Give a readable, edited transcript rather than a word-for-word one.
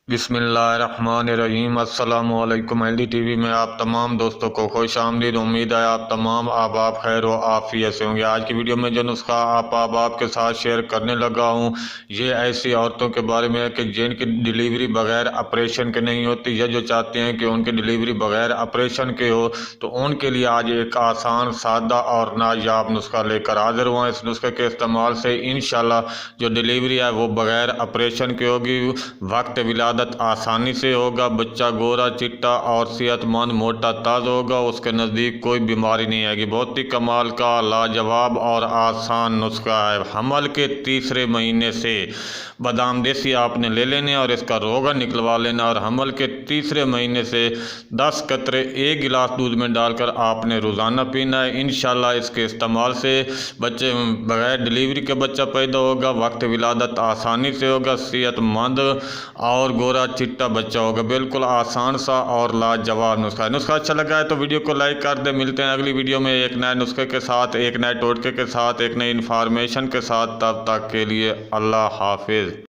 बिस्मिल्लाहिर्रहमानिर्रहीम। अस्सलामु अलैकुम। एलडी टीवी में आप तमाम दोस्तों को खुश आमदीद। उम्मीद है आप तमाम आबाब खैर व आफियत से होंगे। आज की वीडियो में जो नुस्खा आप आबाब के साथ शेयर करने लगा हूँ, ये ऐसी औरतों के बारे में है कि जिनकी डिलीवरी बगैर ऑपरेशन के नहीं होती, या जो चाहते हैं कि उनकी डिलीवरी बगैर ऑपरेशन के हो, तो उनके लिए आज एक आसान, सादा और नायाब नुस्खा लेकर हाजिर हुआ। इस नुस्खे के इस्तेमाल से इंशाल्लाह जो डिलीवरी है वो बगैर ऑपरेशन की होगी, वक्त विलादत आसानी से होगा, बच्चा गोरा चिट्टा और सेहतमंद मोटा ताज़ा होगा, उसके नज़दीक कोई बीमारी नहीं आएगी। बहुत ही कमाल का लाजवाब और आसान नुस्खा है। हमल के तीसरे महीने से बादाम देसी आपने ले लेने और इसका रोगन निकलवा लेना, और हमल के तीसरे महीने से 10 कतरे 1 गिलास दूध में डालकर आपने रोज़ाना पीना है। इंशाल्लाह इसके इस्तेमाल से बच्चे बगैर डिलीवरी के बच्चा पैदा होगा, वक्त विलादत आसानी से होगा, सेहतमंद और गोरा चिट्टा बच्चा होगा। बिल्कुल आसान सा और लाजवाब नुस्खा है। नुस्खा अच्छा लगा है तो वीडियो को लाइक कर दे। मिलते हैं अगली वीडियो में एक नए नुस्खे के साथ, एक नए टोटके के साथ, एक नई इन्फॉर्मेशन के साथ। तब तक के लिए अल्लाह हाफिज़।